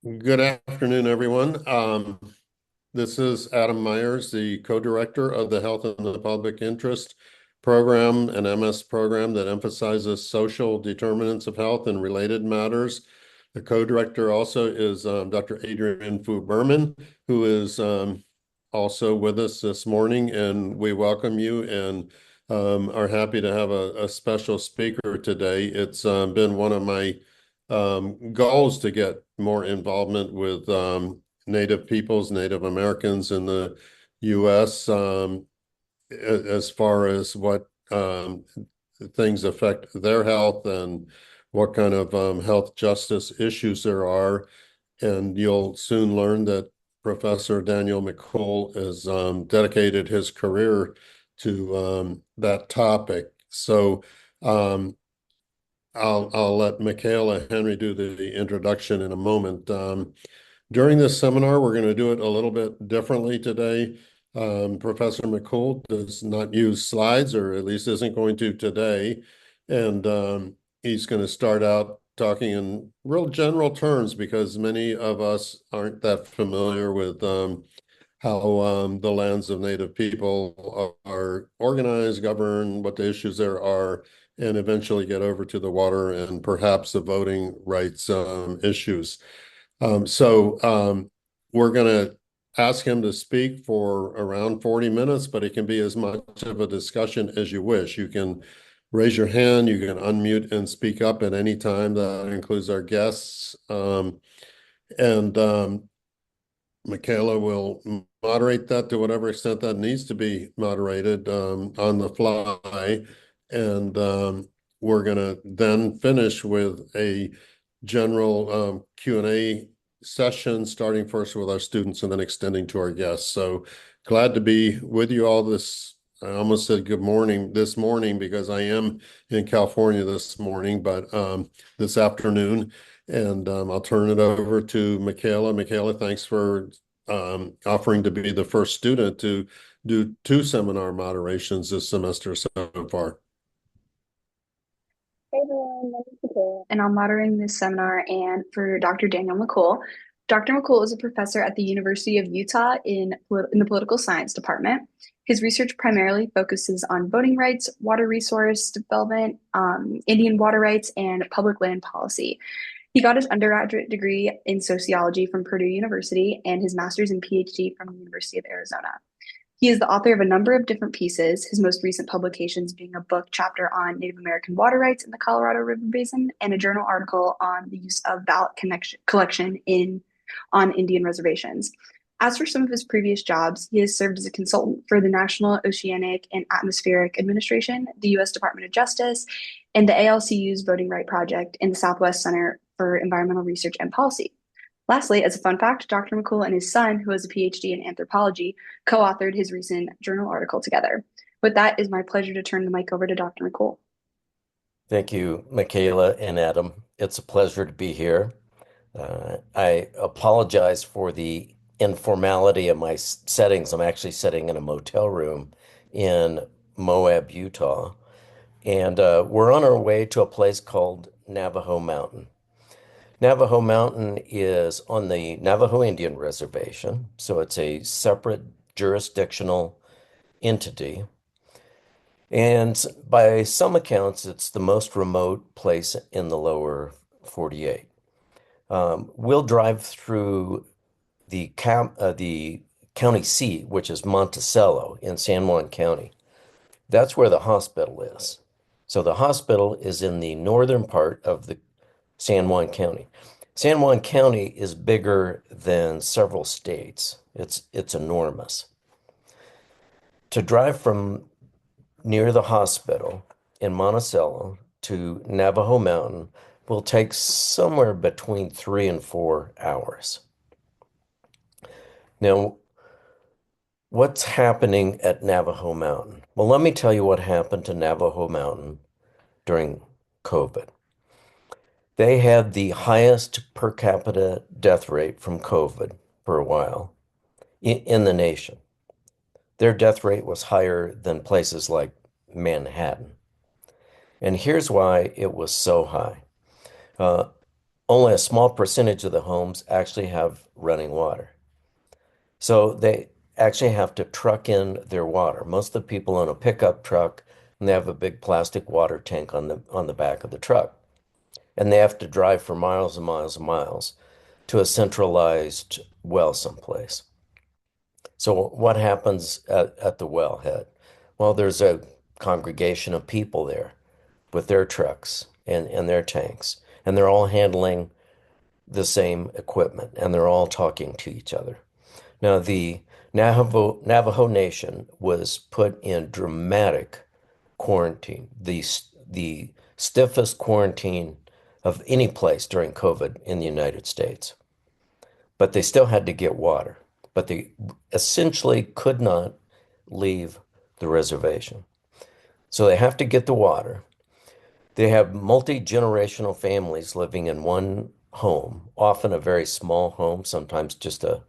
Good afternoon, everyone. This is Adam Myers, the co-director of the Health in the Public Interest program, an MS program that emphasizes social determinants of health and related matters. The co-director also is Dr. Adrian Fu Berman, who is also with us this morning, and we welcome you and are happy to have a special speaker today. It's been one of my goals to get more involvement with Native peoples, Native Americans in the U.S. As far as what things affect their health and what kind of health justice issues there are. And you'll soon learn that Professor Daniel McCool has dedicated his career to that topic. So I'll let Michaela Henry do the introduction in a moment. During this seminar, we're going to do it a little bit differently today. Professor McCool does not use slides, or at least isn't going to today. And he's going to start out talking in real general terms because many of us aren't that familiar with how the lands of Native people are organized, governed, what the issues there are, and eventually get over to the water and perhaps the voting rights issues. So we're going to ask him to speak for around 40 minutes, but it can be as much of a discussion as you wish. You can raise your hand, you can unmute and speak up at any time. That includes our guests. And Michaela will moderate that to whatever extent that needs to be moderated on the fly. And we're going to then finish with a general Q&A session, starting first with our students and then extending to our guests. So glad to be with you all this. I almost said good morning this morning because I am in California this morning, but this afternoon. And I'll turn it over to Michaela. Michaela, thanks for offering to be the first student to do two seminar moderations this semester so far. Hey everyone, my name is Nicole, and I'm moderating this seminar and for Dr. Daniel McCool. Dr. McCool is a professor at the University of Utah in the political science department. His research primarily focuses on voting rights, water resource development, Indian water rights, and public land policy. He got his undergraduate degree in sociology from Purdue University and his master's and PhD from the University of Arizona. He is the author of a number of different pieces, his most recent publications being a book chapter on Native American water rights in the Colorado River Basin and a journal article on the use of ballot collection on Indian reservations. As for some of his previous jobs, he has served as a consultant for the National Oceanic and Atmospheric Administration, the U.S. Department of Justice, and the ACLU's Voting Right Project in the Southwest Center for Environmental Research and Policy. Lastly, as a fun fact, Dr. McCool and his son, who has a PhD in anthropology, co-authored his recent journal article together. With that, it is my pleasure to turn the mic over to Dr. McCool. Thank you, Michaela and Adam. It's a pleasure to be here. I apologize for the informality of my settings. I'm actually sitting in a motel room in Moab, Utah, and we're on our way to a place called Navajo Mountain. Navajo Mountain is on the Navajo Indian Reservation, so it's a separate jurisdictional entity. And by some accounts, it's the most remote place in the lower 48. We'll drive through the county seat, which is Monticello in San Juan County. That's where the hospital is. So the hospital is in the northern part of the San Juan County. San Juan County is bigger than several states. It's enormous. To drive from near the hospital in Monticello to Navajo Mountain will take somewhere between 3 and 4 hours. Now, what's happening at Navajo Mountain? Well, let me tell you what happened to Navajo Mountain during COVID. They had the highest per capita death rate from COVID for a while in the nation. Their death rate was higher than places like Manhattan. And here's why it was so high. Uh, only a small percentage of the homes actually have running water. So they actually have to truck in their water. Most of the people own a pickup truck and they have a big plastic water tank on the back of the truck. And they have to drive for miles and miles and miles to a centralized well someplace. So what happens at the wellhead? Well, there's a congregation of people there with their trucks and their tanks, and they're all handling the same equipment and they're all talking to each other. Now, the Navajo Nation was put in dramatic quarantine, the stiffest quarantine of any place during COVID in the United States. But they still had to get water, but they essentially could not leave the reservation. So they have to get the water. They have multi-generational families living in one home, often a very small home, sometimes just a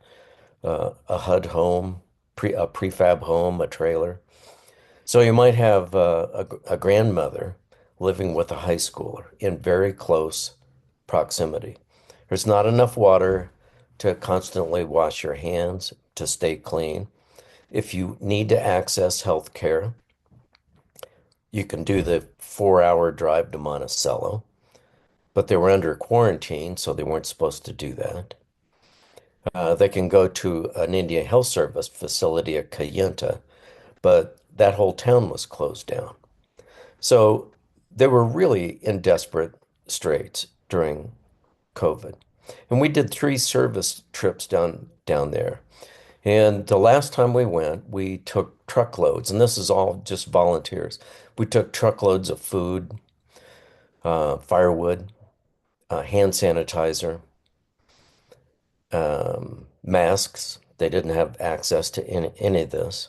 HUD home, a prefab home, a trailer. So you might have a grandmother living with a high schooler in very close proximity. There's not enough water to constantly wash your hands to stay clean. If you need to access health care, you can do the 4-hour drive to Monticello, but they were under quarantine, so they weren't supposed to do that. They can go to an Indian Health Service facility at Kayenta, but that whole town was closed down. So they were really in desperate straits during COVID. And we did 3 service trips down there. And the last time we went, we took truckloads, and this is all just volunteers. We took truckloads of food, firewood, hand sanitizer, masks. They didn't have access to any of this.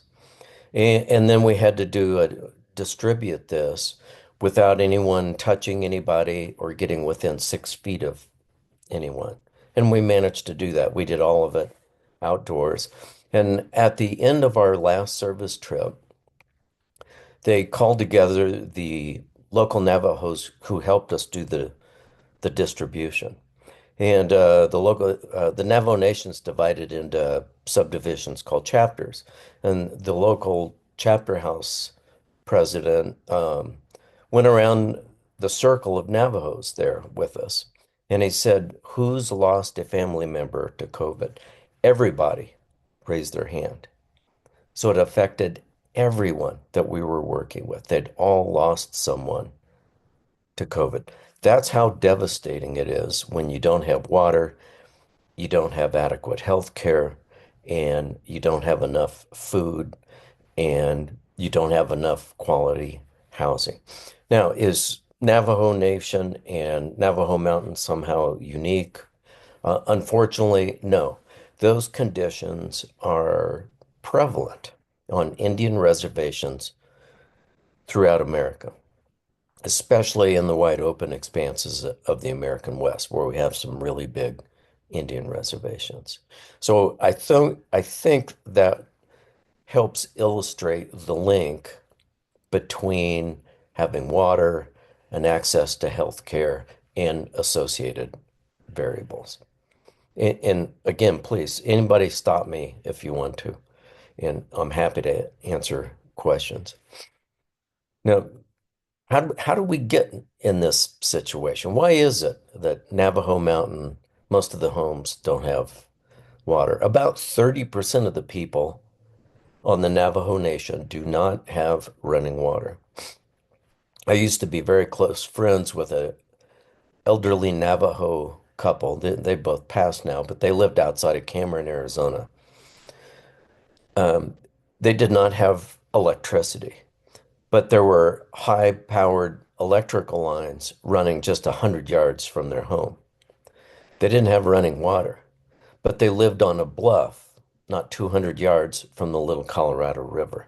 And then we had to distribute this without anyone touching anybody or getting within 6 feet of anyone. And we managed to do that. We did all of it outdoors. And at the end of our last service trip, they called together the local Navajos who helped us do the distribution. And the Navajo Nation's divided into subdivisions called chapters. And the local chapter house president went around the circle of Navajos there with us. And he said, "Who's lost a family member to COVID?" Everybody raised their hand. So it affected everyone that we were working with. They'd all lost someone to COVID. That's how devastating it is when you don't have water, you don't have adequate health care, and you don't have enough food, and you don't have enough quality housing. Now, is Navajo Nation and Navajo Mountain somehow unique? Unfortunately, no. Those conditions are prevalent on Indian reservations throughout America, especially in the wide open expanses of the American West, where we have some really big Indian reservations. So I think that helps illustrate the link between having water and access to health care and associated variables. And again, please, anybody stop me if you want to, and I'm happy to answer questions. Now, how do we get in this situation? Why is it that Navajo Mountain, most of the homes don't have water? About 30% of the people on the Navajo Nation do not have running water. I used to be very close friends with an elderly Navajo couple. They both passed now, but they lived outside of Cameron, Arizona. Um, they did not have electricity, but there were high-powered electrical lines running just 100 yards from their home. They didn't have running water, but they lived on a bluff not 200 yards from the Little Colorado River.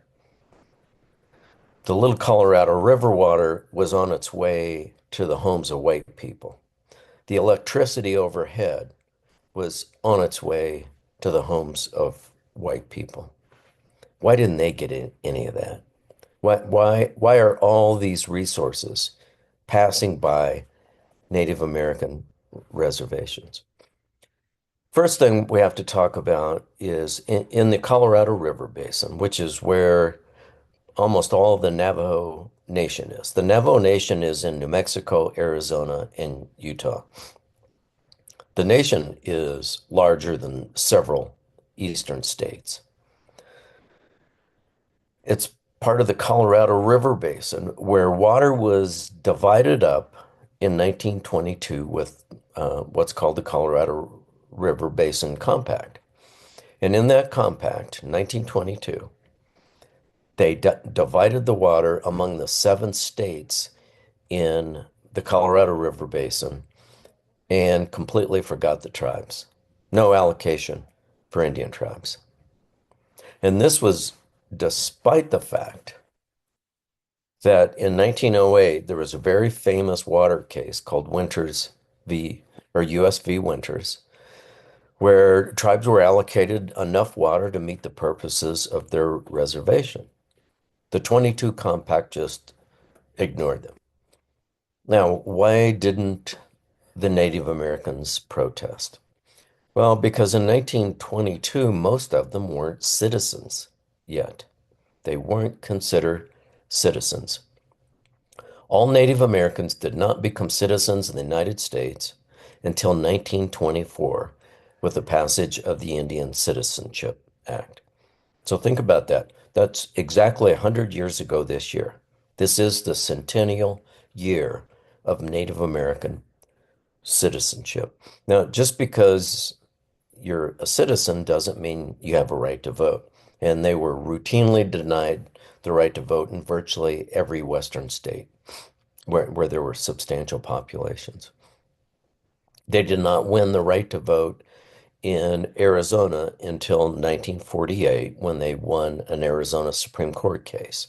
The Little Colorado River water was on its way to the homes of white people. The electricity overhead was on its way to the homes of white people. Why didn't they get any of that? Why are all these resources passing by Native American reservations. First thing we have to talk about is in the Colorado River Basin, which is where almost all of the Navajo Nation is. The Navajo Nation is in New Mexico, Arizona, and Utah. The nation is larger than several eastern states. It's part of the Colorado River Basin where water was divided up in 1922 with what's called the Colorado River Basin Compact. And in that compact, 1922, they divided the water among the 7 states in the Colorado River Basin and completely forgot the tribes. No allocation for Indian tribes. And this was despite the fact that in 1908 there was a very famous water case called Winters v. or US v. Winters, where tribes were allocated enough water to meet the purposes of their reservation. The 22 Compact just ignored them. Now, why didn't the Native Americans protest? Well, because in 1922, most of them weren't citizens yet. They weren't considered citizens. All Native Americans did not become citizens in the United States until 1924 with the passage of the Indian Citizenship Act. So think about that. That's exactly 100 years ago this year. This is the centennial year of Native American citizenship. Now, just because you're a citizen doesn't mean you have a right to vote. And they were routinely denied the right to vote in virtually every Western state where there were substantial populations. They did not win the right to vote in Arizona until 1948 when they won an Arizona Supreme Court case.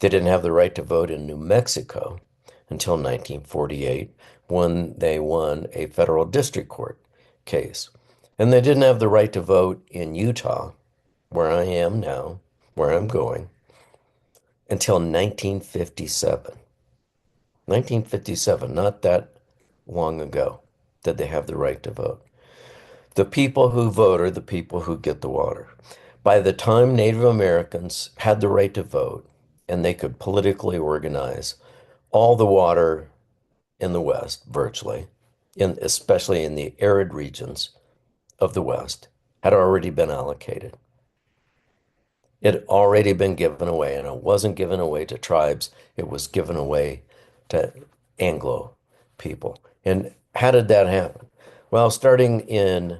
They didn't have the right to vote in New Mexico until 1948 when they won a federal district court case. And they didn't have the right to vote in Utah, where I am now, where I'm going, until 1957. 1957, not that long ago, did they have the right to vote. The people who vote are the people who get the water. By the time Native Americans had the right to vote and they could politically organize, all the water in the West, virtually, especially in the arid regions of the West, had already been allocated. It had already been given away, and it wasn't given away to tribes, it was given away to Anglo people. And how did that happen? Well, starting in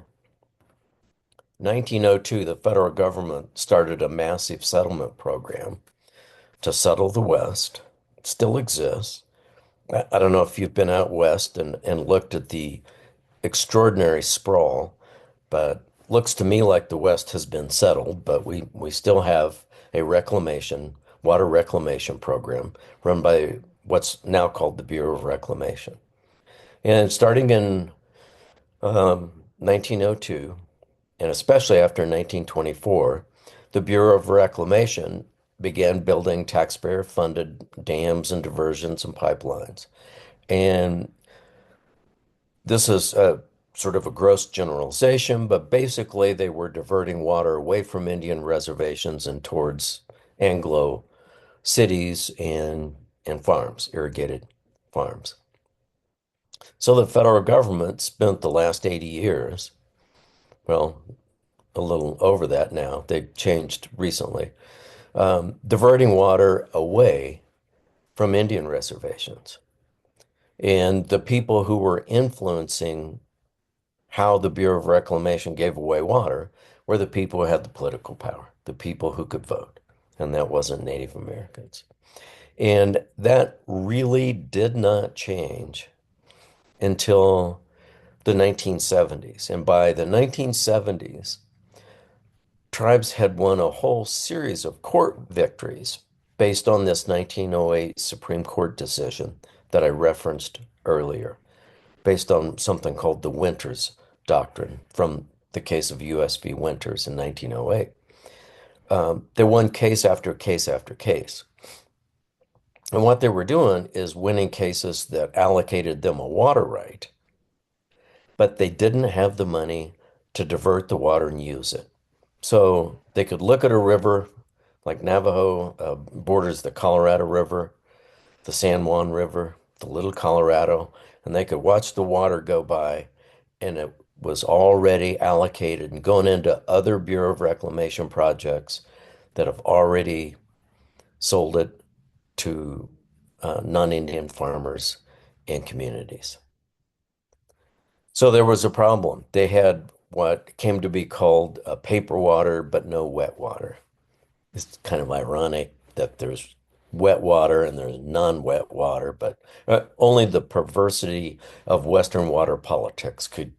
1902, the federal government started a massive settlement program to settle the West. It still exists. I don't know if you've been out west and looked at the extraordinary sprawl, but looks to me like the West has been settled, but we still have a water reclamation program run by what's now called the Bureau of Reclamation. And starting in 1902, and especially after 1924, the Bureau of Reclamation began building taxpayer-funded dams and diversions and pipelines. And this is sort of a gross generalization, but basically they were diverting water away from Indian reservations and towards Anglo cities and farms, irrigated farms. So the federal government spent the last 80 years, well, a little over that now, they've changed recently, diverting water away from Indian reservations. And the people who were influencing how the Bureau of Reclamation gave away water were the people who had the political power, the people who could vote, and that wasn't Native Americans. And that really did not change until the 1970s. And by the 1970s, tribes had won a whole series of court victories based on this 1908 Supreme Court decision that I referenced earlier, based on something called the Winters Doctrine from the case of US v. Winters in 1908. They won case after case after case. And what they were doing is winning cases that allocated them a water right but they didn't have the money to divert the water and use it. So they could look at a river like Navajo borders the Colorado River, the San Juan River, the Little Colorado, and they could watch the water go by, and it was already allocated and going into other Bureau of Reclamation projects that have already sold it to non-Indian farmers and communities. So there was a problem. They had what came to be called paper water, but no wet water. It's kind of ironic that there's wet water and there's non-wet water, but only the perversity of Western water politics could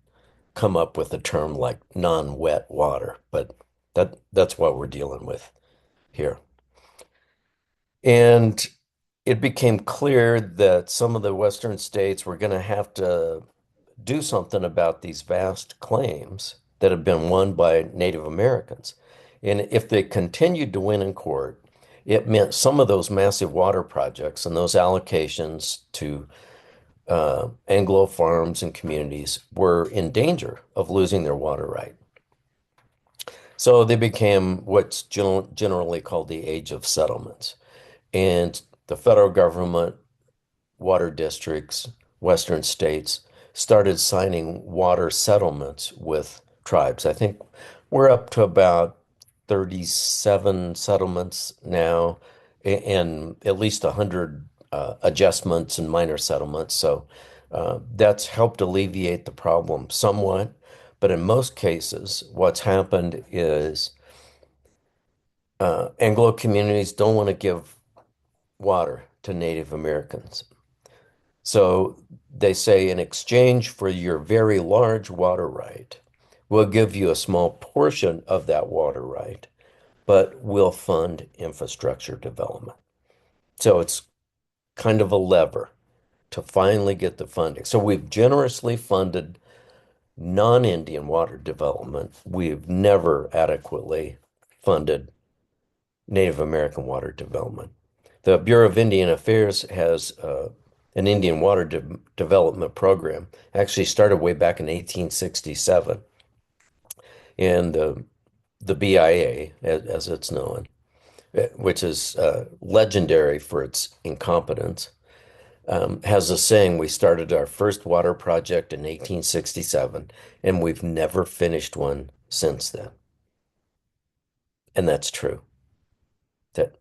come up with a term like non-wet water. But that's what we're dealing with here. And it became clear that some of the Western states were going to have to do something about these vast claims that have been won by Native Americans. And if they continued to win in court, it meant some of those massive water projects and those allocations to Anglo farms and communities were in danger of losing their water right. So they became what's generally called the Age of Settlements. And the federal government, water districts, Western states started signing water settlements with tribes. I think we're up to about 37 settlements now and at least 100 adjustments and minor settlements. So that's helped alleviate the problem somewhat. But in most cases, what's happened is Anglo communities don't want to give water to Native Americans. So they say, in exchange for your very large water right, we'll give you a small portion of that water right, but we'll fund infrastructure development. So it's kind of a lever to finally get the funding. So we've generously funded non-Indian water development. We've never adequately funded Native American water development. The Bureau of Indian Affairs has an Indian water development program, actually started way back in 1867. And the BIA, as it's known, which is legendary for its incompetence, has a saying: we started our first water project in 1867, and we've never finished one since then. And that's true. That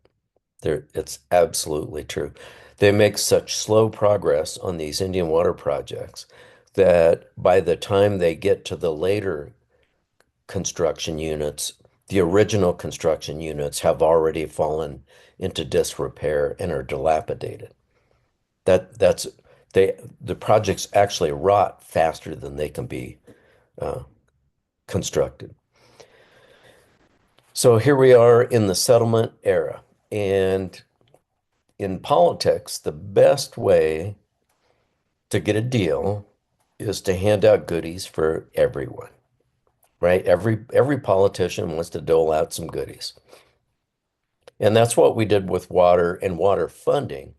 it's absolutely true. They make such slow progress on these Indian water projects that by the time they get to the later construction units, the original construction units have already fallen into disrepair and are dilapidated. That's the projects actually rot faster than they can be uh, constructed. So here we are in the settlement era, and in politics, the best way to get a deal is to hand out goodies for everyone, right? Every politician wants to dole out some goodies. And that's what we did with water and water funding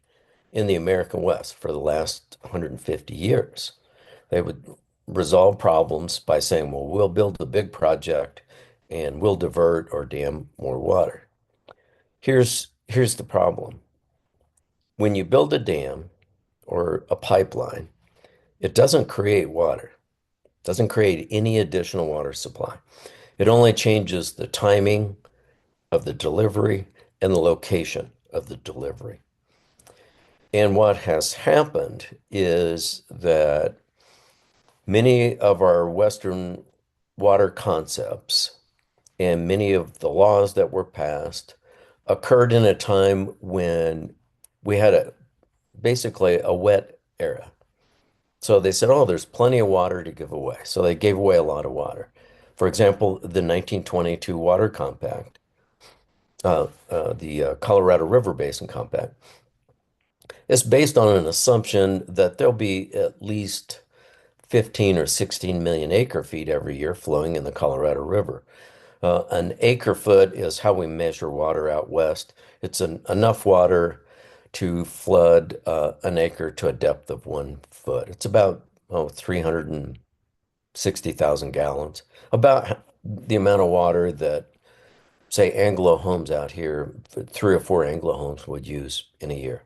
in the American West for the last 150 years. They would resolve problems by saying, well, we'll build a big project and we'll divert or dam more water. Here's the problem. When you build a dam or a pipeline, it doesn't create water, doesn't create any additional water supply. It only changes the timing of the delivery and the location of the delivery. And what has happened is that many of our Western water concepts and many of the laws that were passed occurred in a time when we had basically a wet era. So they said, oh, there's plenty of water to give away. So they gave away a lot of water. For example, the 1922 Water Compact, the Colorado River Basin Compact, is based on an assumption that there'll be at least 15 or 16 million acre feet every year flowing in the Colorado River. An acre foot is how we measure water out west. It's enough water to flood an acre to a depth of 1 foot. It's about 300 60,000 gallons, about the amount of water that, say, Anglo homes out here, 3 or 4 Anglo homes would use in a year.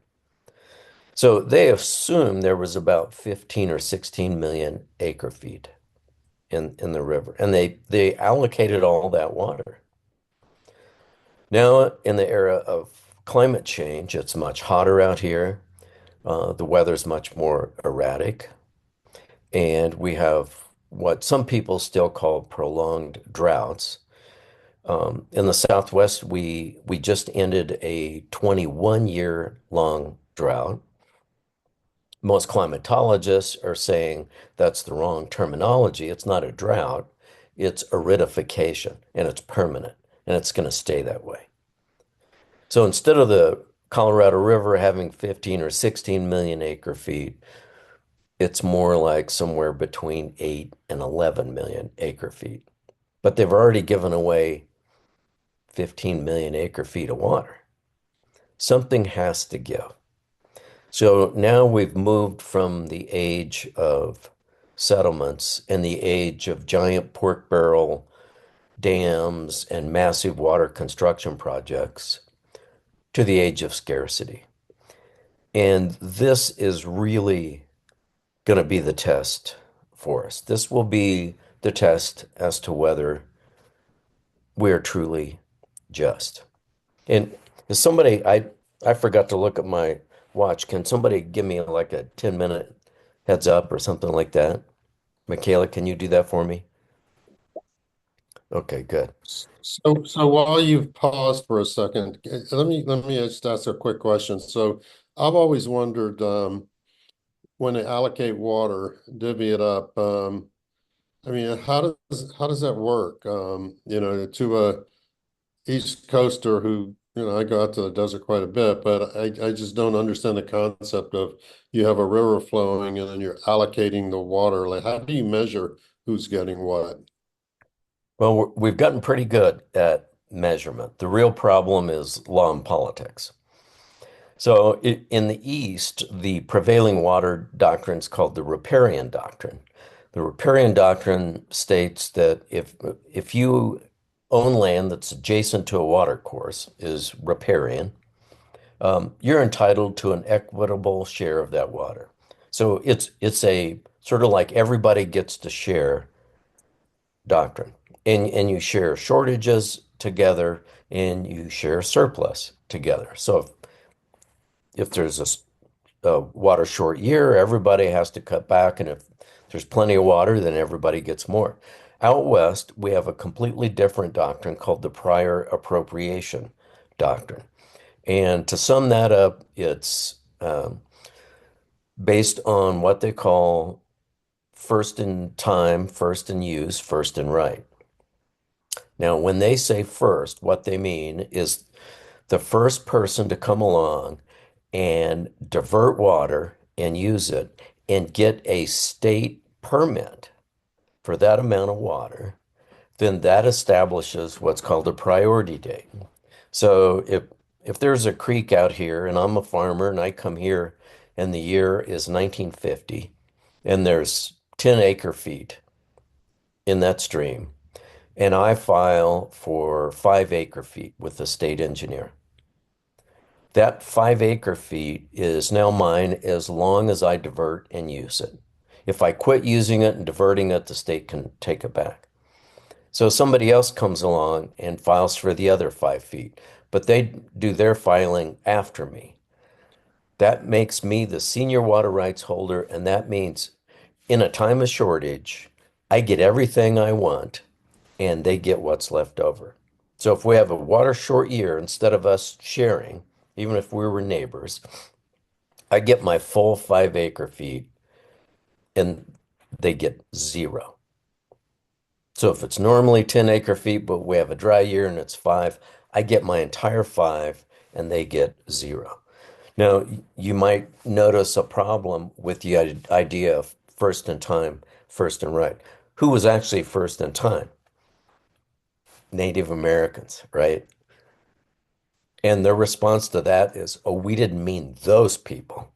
So they assumed there was about 15 or 16 million acre feet in the river, and they allocated all that water. Now, in the era of climate change, it's much hotter out here. The weather's much more erratic, and we have what some people still call prolonged droughts. In the Southwest, we just ended a 21-year long drought. Most climatologists are saying that's the wrong terminology. It's not a drought, it's aridification, and it's permanent, and it's going to stay that way. So instead of the Colorado River having 15 or 16 million acre feet, it's more like somewhere between 8 and 11 million acre feet. But they've already given away 15 million acre feet of water. Something has to give. So now we've moved from the age of settlements and the age of giant pork barrel dams and massive water construction projects to the age of scarcity. And this is really going to be the test for us. This will be the test as to whether we are truly just. And is somebody, I forgot to look at my watch. Can somebody give me like a 10-minute heads up or something like that? Michaela, can you do that for me? Okay, good. So while you've paused for a second, let me just ask a quick question. So I've always wondered, when they allocate water, divvy it up, I mean, how does that work? To a East Coaster who, I go out to the desert quite a bit, but I just don't understand the concept of you have a river flowing and then you're allocating the water. Like, how do you measure who's getting what? Well, we've gotten pretty good at measurement. The real problem is law and politics. So in the East, the prevailing water doctrine is called the riparian doctrine. The riparian doctrine states that if you own land that's adjacent to a water course, is riparian, you're entitled to an equitable share of that water. So it's a sort of like everybody gets to share doctrine. And you share shortages together and you share surplus together. So if there's a water short year, everybody has to cut back. And if there's plenty of water, then everybody gets more. Out west, we have a completely different doctrine called the prior appropriation doctrine. And to sum that up, it's based on what they call first in time, first in use, first in right. Now, when they say first, what they mean is the first person to come along and divert water and use it and get a state permit for that amount of water, then that establishes what's called a priority date. So if there's a creek out here and I'm a farmer and I come here and the year is 1950 and there's 10 acre feet in that stream and I file for 5 acre feet with the state engineer. That 5 acre feet is now mine as long as I divert and use it. If I quit using it and diverting it, the state can take it back. So somebody else comes along and files for the other 5 feet, but they do their filing after me. That makes me the senior water rights holder, and that means in a time of shortage, I get everything I want and they get what's left over. So if we have a water short year, instead of us sharing, even if we were neighbors, I get my full 5 acre feet and they get zero. So if it's normally 10 acre feet, but we have a dry year and it's 5, I get my entire 5 and they get zero. Now, you might notice a problem with the idea of first in time, first in right. Who was actually first in time? Native Americans, right? And their response to that is, oh, we didn't mean those people.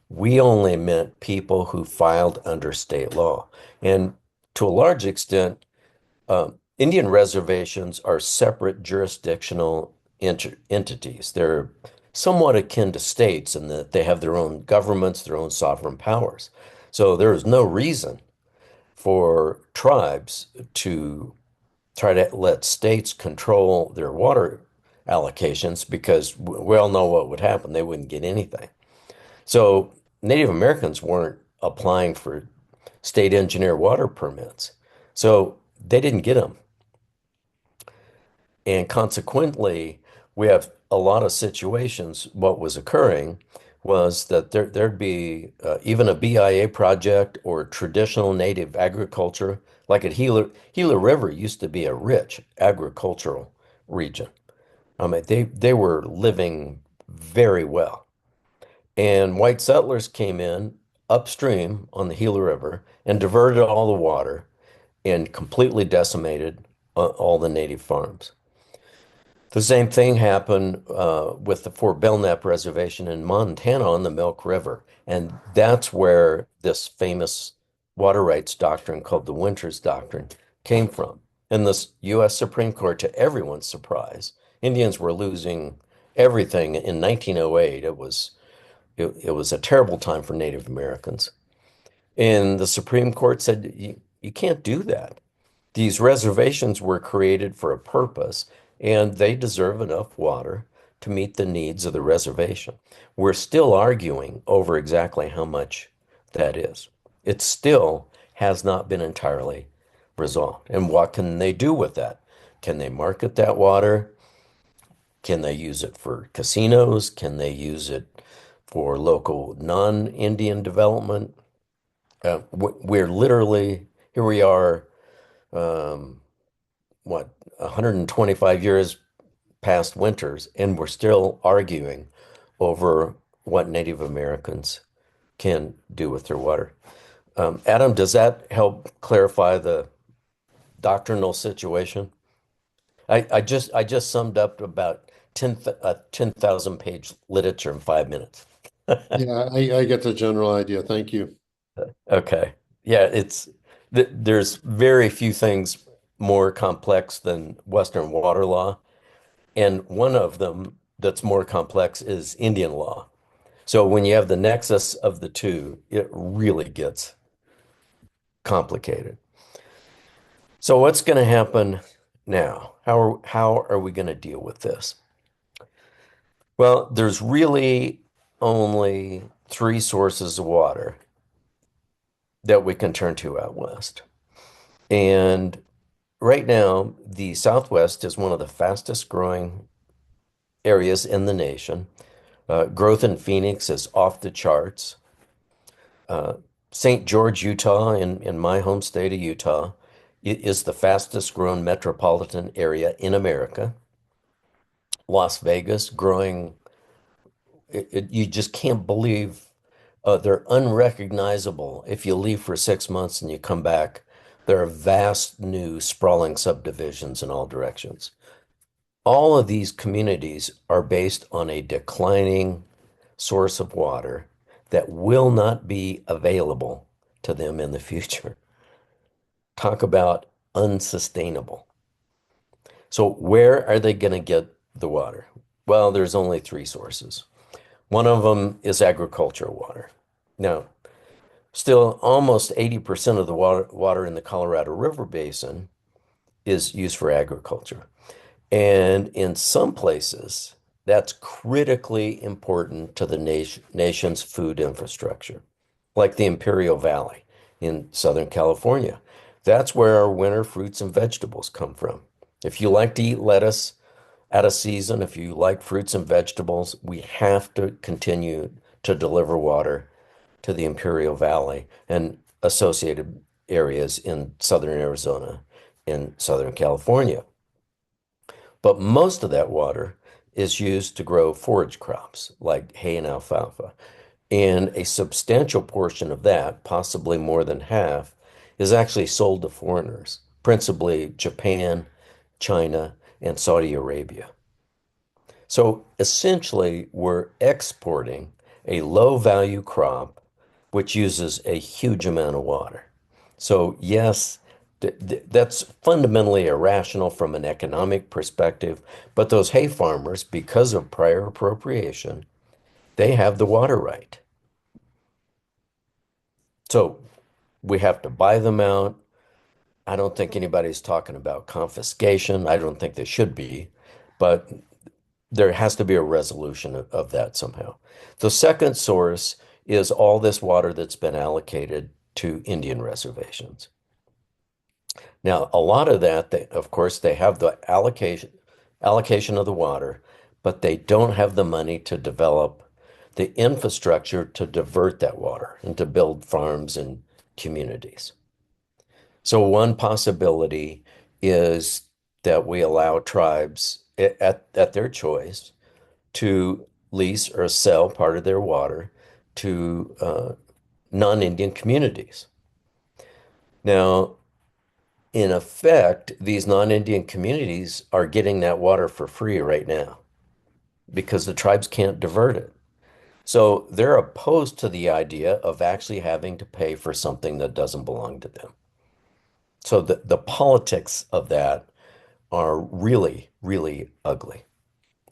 We only meant people who filed under state law. And To a large extent, Indian reservations are separate jurisdictional entities. They're somewhat akin to states in that they have their own governments, their own sovereign powers. So there is no reason for tribes to try to let states control their water allocations because we all know what would happen. They wouldn't get anything. So Native Americans weren't applying for state engineer water permits. So they didn't get them. And consequently, we have a lot of situations. What was occurring was that there'd be even a BIA project or traditional native agriculture, like at Gila River used to be a rich agricultural region. I mean, they were living very well. And white settlers came in upstream on the Gila River and diverted all the water and completely decimated all the native farms. The same thing happened with the Fort Belknap Reservation in Montana on the Milk River. And that's where this famous water rights doctrine called the Winters Doctrine came from. And the U.S. Supreme Court, to everyone's surprise, Indians were losing everything in 1908. It was a terrible time for Native Americans. And the Supreme Court said, you can't do that. These reservations were created for a purpose, and they deserve enough water to meet the needs of the reservation. We're still arguing over exactly how much that is. It still has not been entirely resolved. And what can they do with that? Can they market that water? Can they use it for casinos? Can they use it for local non-Indian development? We're literally, here we are, um, what, 125 years past winters, and we're still arguing over what Native Americans can do with their water. Adam, does that help clarify the doctrinal situation? I just summed up about 10,000 page literature in 5 minutes. Yeah, I get the general idea. Thank you. Okay. Yeah, there's very few things more complex than Western water law. And one of them that's more complex is Indian law. So when you have the nexus of the two, it really gets complicated. So what's going to happen now? How are we going to deal with this? Well, there's really only three sources of water that we can turn to out west. And right now, the Southwest is one of the fastest growing areas in the nation. Growth in Phoenix is off the charts. Uh, St. George, Utah, in my home state of Utah, is the fastest growing metropolitan area in America. Las Vegas growing, you just can't believe they're unrecognizable. If you leave for 6 months and you come back, there are vast new sprawling subdivisions in all directions. All of these communities are based on a declining source of water that will not be available to them in the future. Talk about unsustainable. So, where are they going to get the water? Well, there's only three sources. One of them is agricultural water. Now, still, almost 80% of the water in the Colorado River Basin is used for agriculture. And in some places, that's critically important to the nation's food infrastructure, like the Imperial Valley in Southern California. That's where our winter fruits and vegetables come from. If you like to eat lettuce out of season, if you like fruits and vegetables, we have to continue to deliver water to the Imperial Valley and associated areas in southern Arizona and Southern California. But most of that water is used to grow forage crops like hay and alfalfa. And a substantial portion of that, possibly more than half, is actually sold to foreigners, principally Japan, China, and Saudi Arabia. So essentially, we're exporting a low value crop which uses a huge amount of water. So yes, that's fundamentally irrational from an economic perspective, but those hay farmers, because of prior appropriation, they have the water right. So we have to buy them out. I don't think anybody's talking about confiscation. I don't think they should be, but there has to be a resolution of that somehow. The second source is all this water that's been allocated to Indian reservations. Now, a lot of that, of course, they have the allocation of the water, but they don't have the money to develop the infrastructure to divert that water and to build farms and communities. So one possibility is that we allow tribes at their choice to lease or sell part of their water to non-Indian communities. Now, in effect, these non-Indian communities are getting that water for free right now because the tribes can't divert it. So they're opposed to the idea of actually having to pay for something that doesn't belong to them. So the politics of that are really, really ugly.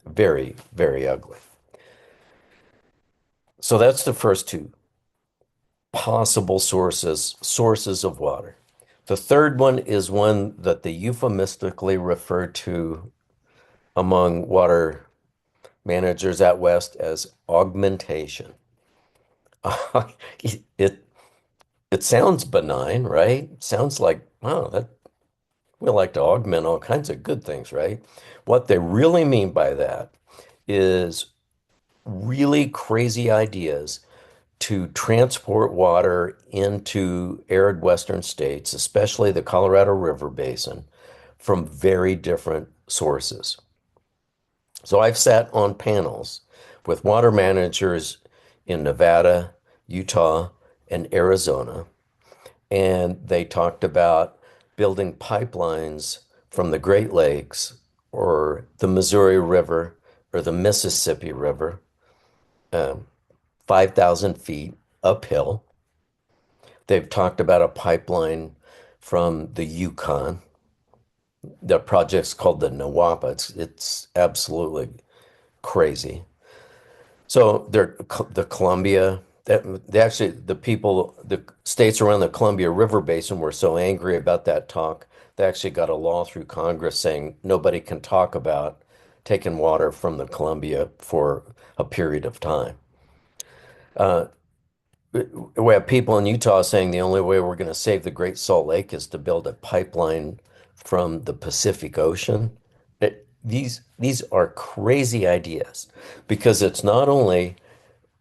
Very, very ugly. So that's the first two possible sources of water. The third one is one that they euphemistically refer to among water managers out west as augmentation. It it sounds benign, right? Sounds like, wow, that we like to augment all kinds of good things, right? What they really mean by that is really crazy ideas to transport water into arid western states, especially the Colorado River Basin, from very different sources. So I've sat on panels with water managers in Nevada, Utah, and Arizona, and they talked about building pipelines from the Great Lakes or the Missouri River or the Mississippi River, um, 5,000 feet uphill. They've talked about a pipeline from the Yukon. The project's called the Nawapa. It's absolutely crazy. So the Columbia, they actually, the people, the states around the Columbia River Basin were so angry about that talk, they actually got a law through Congress saying nobody can talk about taking water from the Columbia for a period of time. Uh, we have people in Utah saying the only way we're going to save the Great Salt Lake is to build a pipeline from the Pacific Ocean. These are crazy ideas because it's not only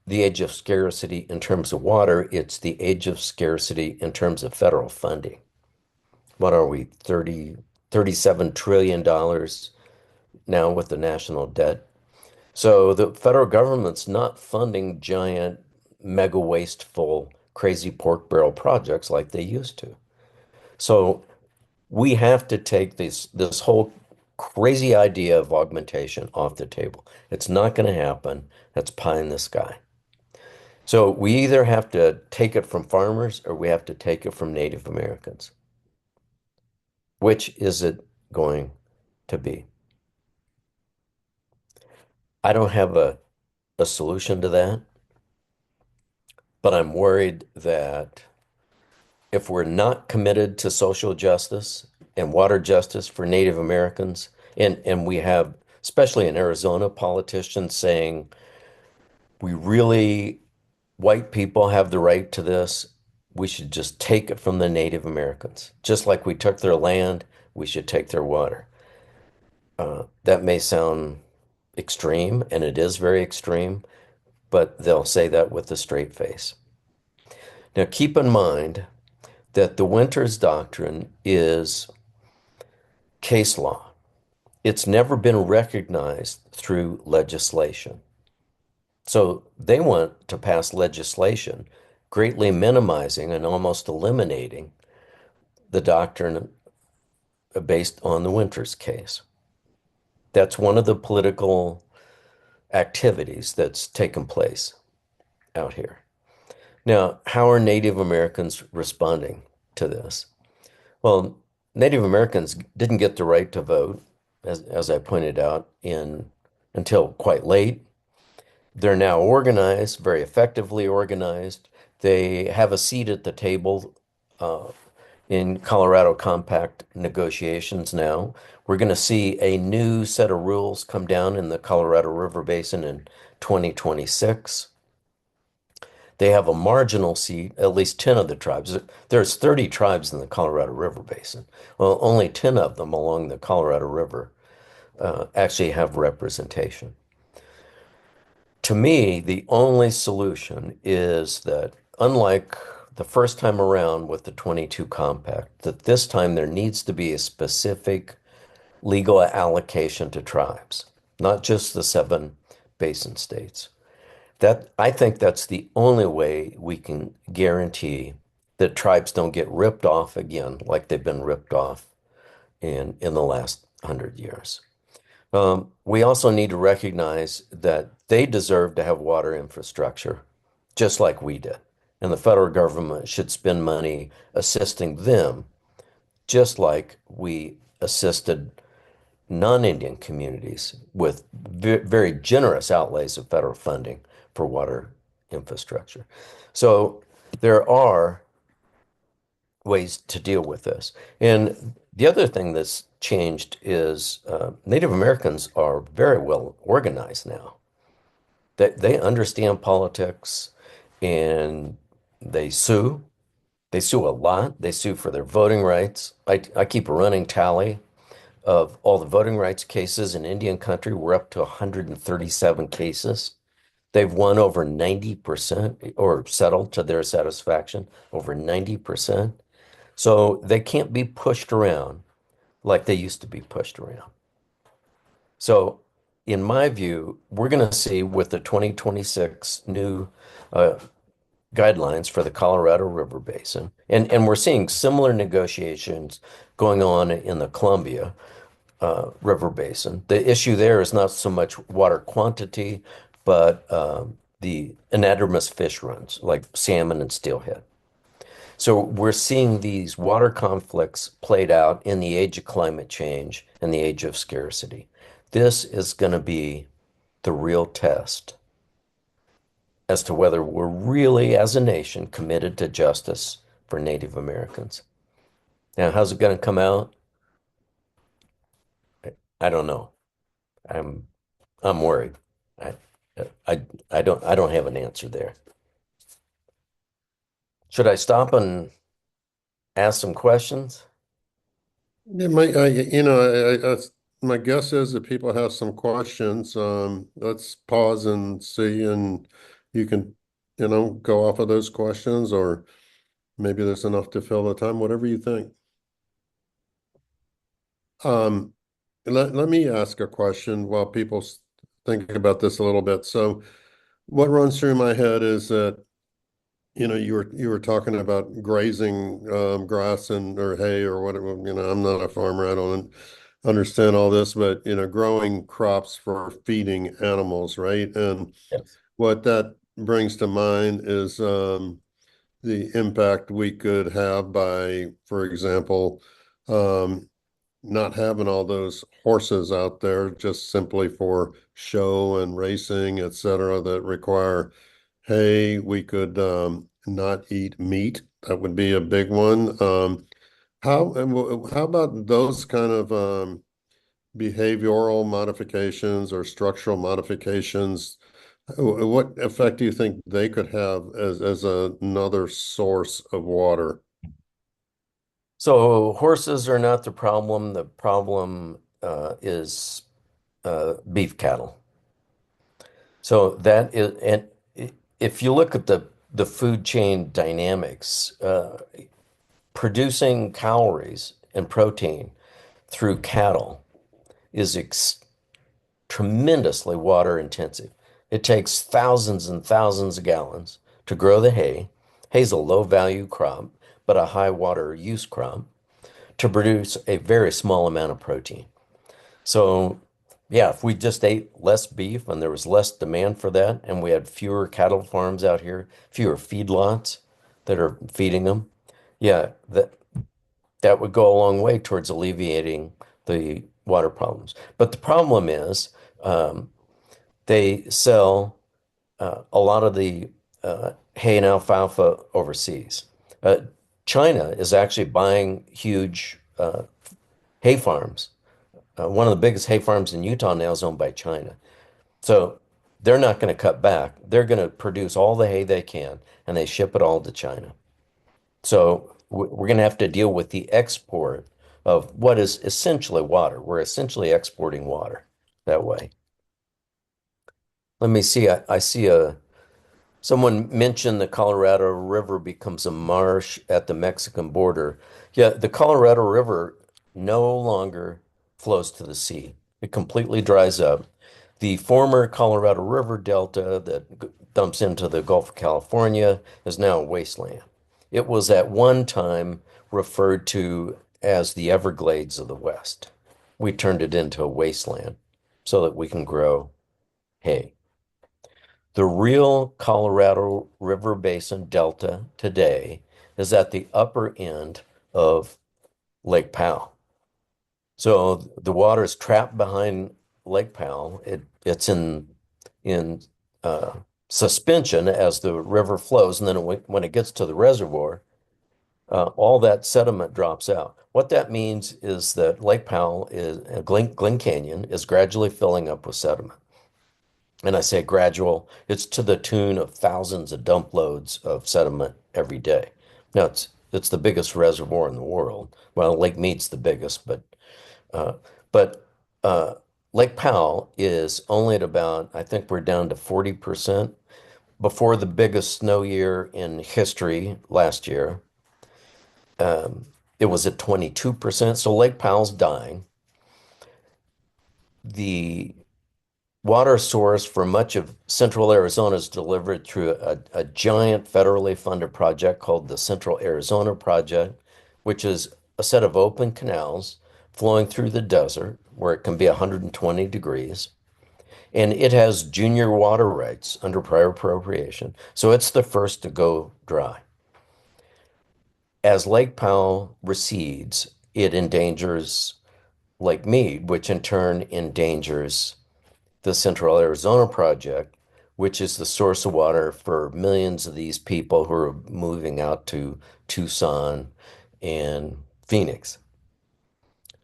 the age of scarcity in terms of water, it's the age of scarcity in terms of federal funding. What are we, 37 trillion dollars now with the national debt? So the federal government's not funding giant, mega wasteful, crazy pork barrel projects like they used to. So we have to take this whole crazy idea of augmentation off the table. It's not going to happen. That's pie in the sky. So we either have to take it from farmers or we have to take it from Native Americans. Which is it going to be? I don't have a solution to that, but I'm worried that if we're not committed to social justice and water justice for Native Americans, and we have, especially in Arizona, politicians saying we really, white people have the right to this. We should just take it from the Native Americans. Just like we took their land, we should take their water. That may sound extreme, and it is very extreme, but they'll say that with a straight face. Now, keep in mind that the Winters Doctrine is case law. It's never been recognized through legislation. So they want to pass legislation greatly minimizing and almost eliminating the doctrine based on the Winters case. That's one of the political activities that's taken place out here. Now, how are Native Americans responding? to this? Well, Native Americans didn't get the right to vote, as I pointed out, in until quite late. They're now organized, very effectively organized. They have a seat at the table uh, in Colorado Compact negotiations now. We're going to see a new set of rules come down in the Colorado River Basin in 2026. They have a marginal seat, at least 10 of the tribes. There's 30 tribes in the Colorado River Basin. Well, only 10 of them along the Colorado River actually have representation. To me, the only solution is that, unlike the first time around with the 22 compact, that this time there needs to be a specific legal allocation to tribes, not just the 7 basin states. That I think that's the only way we can guarantee that tribes don't get ripped off again like they've been ripped off in the last 100 years. We also need to recognize that they deserve to have water infrastructure, just like we did. And the federal government should spend money assisting them, just like we assisted non-Indian communities with very generous outlays of federal funding for water infrastructure. So there are ways to deal with this. And the other thing that's changed is Native Americans are very well organized now. They understand politics and they sue. They sue a lot. They sue for their voting rights. I keep a running tally of all the voting rights cases in Indian country. We're up to 137 cases. They've won over 90% or settled to their satisfaction, over 90%. So they can't be pushed around like they used to be pushed around. So, in my view, we're going to see with the 2026 new uh, guidelines for the Colorado River Basin, and we're seeing similar negotiations going on in the Columbia River Basin. The issue there is not so much water quantity, but the anadromous fish runs like salmon and steelhead. So we're seeing these water conflicts played out in the age of climate change and the age of scarcity. This is going to be the real test as to whether we're really, as a nation, committed to justice for Native Americans. Now, how's it going to come out? I don't know. I'm I'm worried. I I don't have an answer there. Should I stop and ask some questions? Yeah, my guess is that people have some questions. Let's pause and see, and you can, go off of those questions, or maybe there's enough to fill the time, whatever you think. Um, let me ask a question while people think about this a little bit. So, what runs through my head is that you were talking about grazing grass and or hay or whatever. I'm not a farmer. I don't understand all this, but growing crops for feeding animals, right? And Yes. what that brings to mind is the impact we could have by, for example, um, not having all those horses out there just simply for show and racing, et cetera, that require hay. We could not eat meat. That would be a big one. How about those kind of behavioral modifications or structural modifications? What effect do you think they could have as another source of water? So horses are not the problem. The problem is beef cattle. So that is, and if you look at the food chain dynamics, producing calories and protein through cattle is ex tremendously water intensive. It takes thousands and thousands of gallons to grow the hay. Hay's a low value crop, but a high water use crop to produce a very small amount of protein. So, yeah, if we just ate less beef and there was less demand for that, and we had fewer cattle farms out here, fewer feedlots that are feeding them, Yeah, that would go a long way towards alleviating the water problems. But the problem is um, they sell a lot of the hay and alfalfa overseas. Uh, China is actually buying huge hay farms. One of the biggest hay farms in Utah now is owned by China. So they're not going to cut back. They're going to produce all the hay they can and they ship it all to China. So we're going to have to deal with the export of what is essentially water. We're essentially exporting water that way. Let me see. I see someone mentioned the Colorado River becomes a marsh at the Mexican border. Yeah, the Colorado River no longer flows to the sea. It completely dries up. The former Colorado River Delta that dumps into the Gulf of California is now a wasteland. It was at one time referred to as the Everglades of the West. We turned it into a wasteland so that we can grow hay. The real Colorado River Basin Delta today is at the upper end of Lake Powell. So the water is trapped behind Lake Powell. It's in suspension as the river flows, and then when it gets to the reservoir, all that sediment drops out. What that means is that Lake Powell is Glen Canyon is gradually filling up with sediment. And I say gradual, it's to the tune of thousands of dump loads of sediment every day. Now it's the biggest reservoir in the world. Well, Lake Mead's the biggest, uh, but Lake Powell is only at about, I think we're down to 40%. Before the biggest snow year in history last year, it was at 22%. So Lake Powell's dying. The water source for much of central Arizona is delivered through a giant federally funded project called the Central Arizona Project, which is a set of open canals flowing through the desert where it can be 120 degrees. And it has junior water rights under prior appropriation. So it's the first to go dry. As Lake Powell recedes, it endangers Lake Mead, which in turn endangers the Central Arizona Project, which is the source of water for millions of these people who are moving out to Tucson and Phoenix.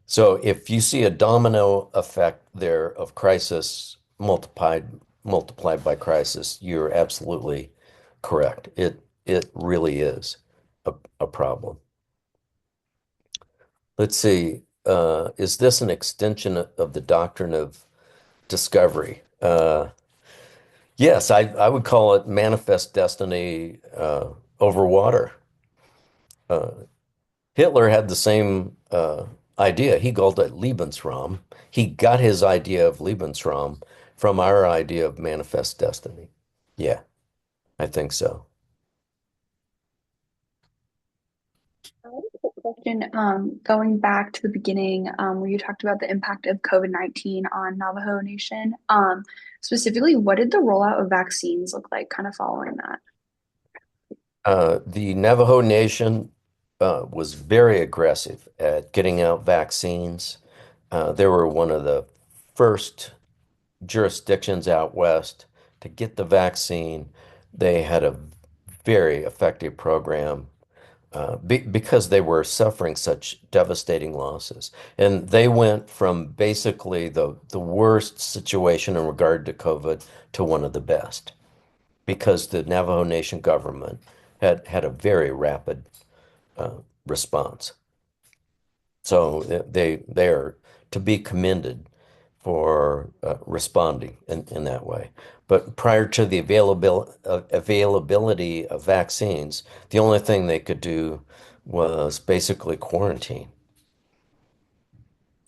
So if you see a domino effect there of crisis multiplied by crisis, you're absolutely correct. It really is a problem. Let's see. Is this an extension of the doctrine of discovery? Yes, I would call it manifest destiny over water. Uh, Hitler had the same idea. He called it Lebensraum. He got his idea of Lebensraum from our idea of manifest destiny. Yeah, I think so. I have a quick question, going back to the beginning, where you talked about the impact of COVID-19 on Navajo Nation. Specifically, what did the rollout of vaccines look like, kind of following that? The Navajo Nation was very aggressive at getting out vaccines. They were one of the first jurisdictions out west to get the vaccine. They had a very effective program because they were suffering such devastating losses. And they went from basically the worst situation in regard to COVID to one of the best because the Navajo Nation government had a very rapid response. So they are to be commended for responding in that way. But prior to the availability of vaccines, the only thing they could do was basically quarantine.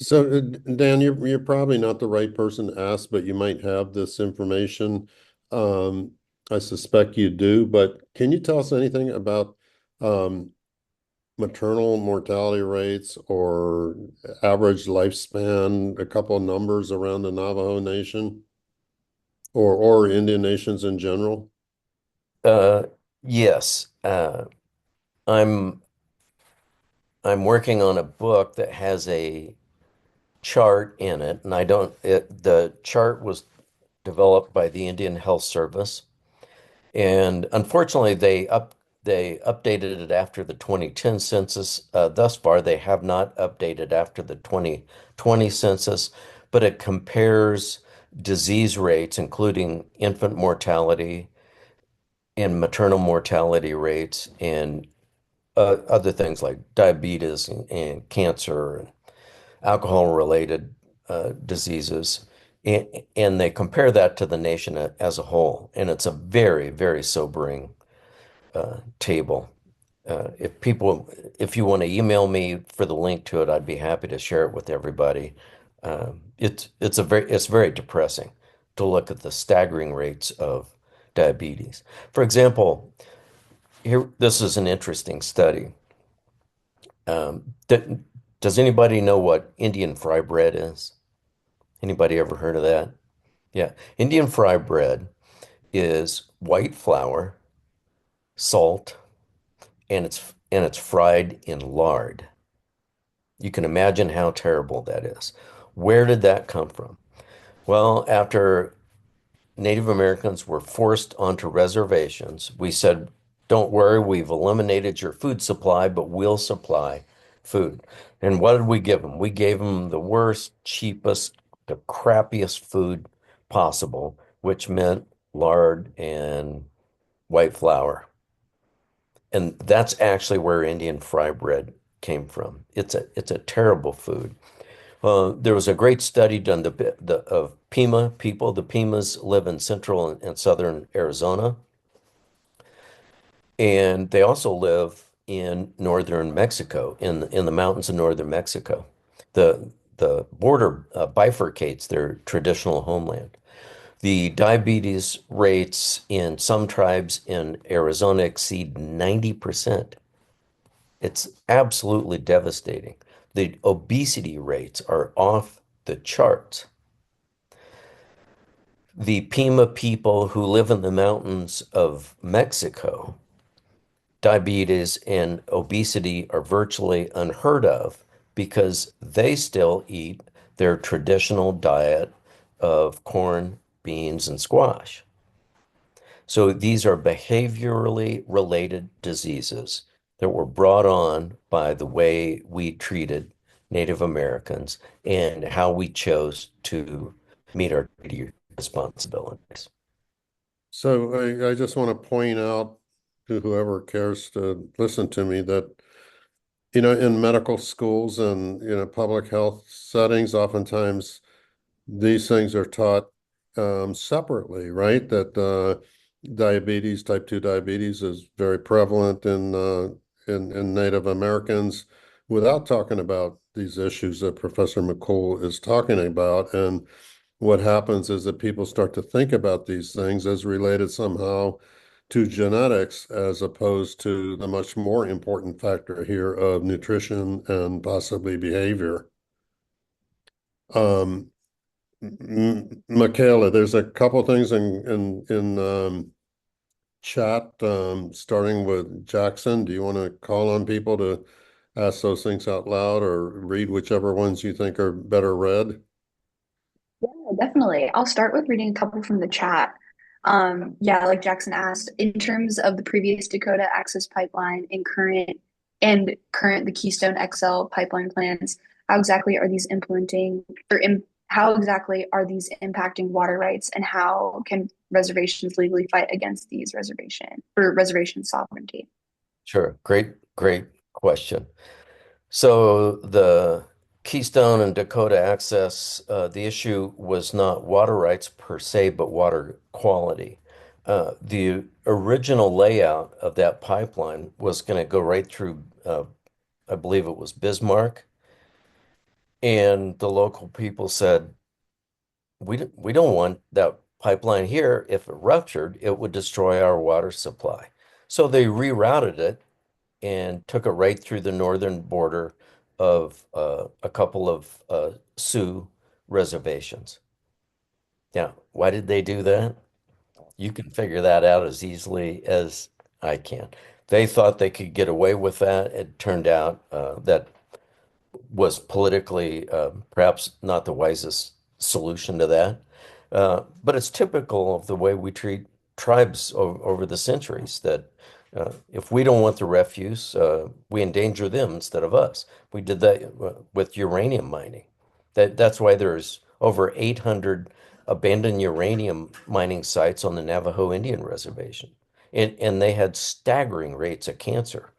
So, Dan, you're probably not the right person to ask, but you might have this information. Um, I suspect you do, but can you tell us anything about um, maternal mortality rates or average lifespan, a couple of numbers around the Navajo Nation or Indian nations in general? Uh, yes, I'm I'm working on a book that has a chart in it, and the chart was developed by the Indian Health Service. And unfortunately, they updated it after the 2010 census. Thus far, they have not updated after the 2020 census, but it compares disease rates, including infant mortality and maternal mortality rates, and other things like diabetes and cancer and alcohol-related diseases. And they compare that to the nation as a whole. And it's a very, very sobering table. If you want to email me for the link to it, I'd be happy to share it with everybody. It's very depressing to look at the staggering rates of diabetes. For example, this is an interesting study. Does anybody know what Indian fry bread is? Anybody ever heard of that? Yeah, Indian fry bread is white flour, salt, and it's fried in lard. You can imagine how terrible that is. Where did that come from? Well, after Native Americans were forced onto reservations, we said, don't worry, we've eliminated your food supply, but we'll supply food. And what did we give them? We gave them the worst, cheapest, the crappiest food possible, which meant lard and white flour. And that's actually where Indian fry bread came from. It's a terrible food. There was a great study done of Pima people. The Pimas live in central and southern Arizona, and they also live in northern Mexico, in the mountains of northern Mexico. The border bifurcates their traditional homeland. The diabetes rates in some tribes in Arizona exceed 90%. It's absolutely devastating. The obesity rates are off the charts. The Pima people who live in the mountains of Mexico, diabetes and obesity are virtually unheard of because they still eat their traditional diet of corn, beans, and squash. So these are behaviorally related diseases that were brought on by the way we treated Native Americans and how we chose to meet our treaty responsibilities. So I just want to point out to whoever cares to listen to me that, in medical schools and, public health settings, oftentimes these things are taught separately, right? That diabetes, type 2 diabetes is very prevalent in Native Americans without talking about these issues that Professor McCool is talking about. And what happens is that people start to think about these things as related somehow to genetics as opposed to the much more important factor here of nutrition and possibly behavior. Um, Michaela, there's a couple things in chat, starting with Jackson. Do you want to call on people to ask those things out loud or read whichever ones you think are better read? Yeah, definitely. I'll start with reading a couple from the chat. Yeah, like Jackson asked, in terms of the previous Dakota Access Pipeline and current the Keystone XL pipeline plans, how exactly are these implementing or how exactly are these impacting water rights, and how can reservations legally fight against these reservation sovereignty? Sure. Great question. So the Keystone and Dakota Access, the issue was not water rights per se, but water quality. The original layout of that pipeline was going to go right through, I believe it was Bismarck, and the local people said, we don't want that pipeline here. If it ruptured, it would destroy our water supply. So they rerouted it and took it right through the northern border of a couple of Sioux reservations. Now, why did they do that? You can figure that out as easily as I can. They thought they could get away with that. It turned out that was politically perhaps not the wisest solution to that. But it's typical of the way we treat tribes over the centuries that if we don't want the refuse, we endanger them instead of us. We did that with uranium mining. That's why there's over 800 abandoned uranium mining sites on the Navajo Indian Reservation. And they had staggering rates of cancer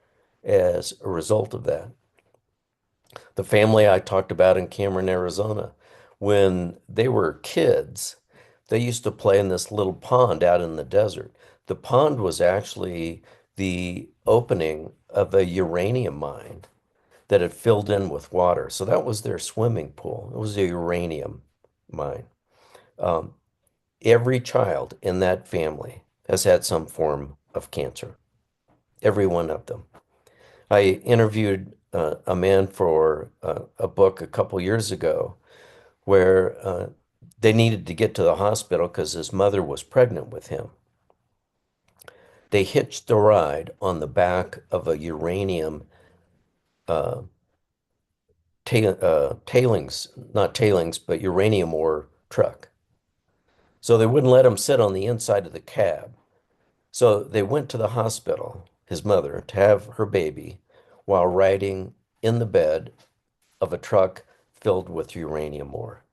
as a result of that. The family I talked about in Cameron, Arizona, when they were kids, they used to play in this little pond out in the desert. The pond was actually the opening of a uranium mine that had filled in with water. So that was their swimming pool. It was a uranium mine. Um, every child in that family has had some form of cancer, every one of them. I interviewed a man for a book a couple years ago where they needed to get to the hospital because his mother was pregnant with him. They hitched a ride on the back of a uranium uh, tailings, not tailings, but uranium ore truck. So they wouldn't let him sit on the inside of the cab. So they went to the hospital, his mother, to have her baby while riding in the bed of a truck filled with uranium ore.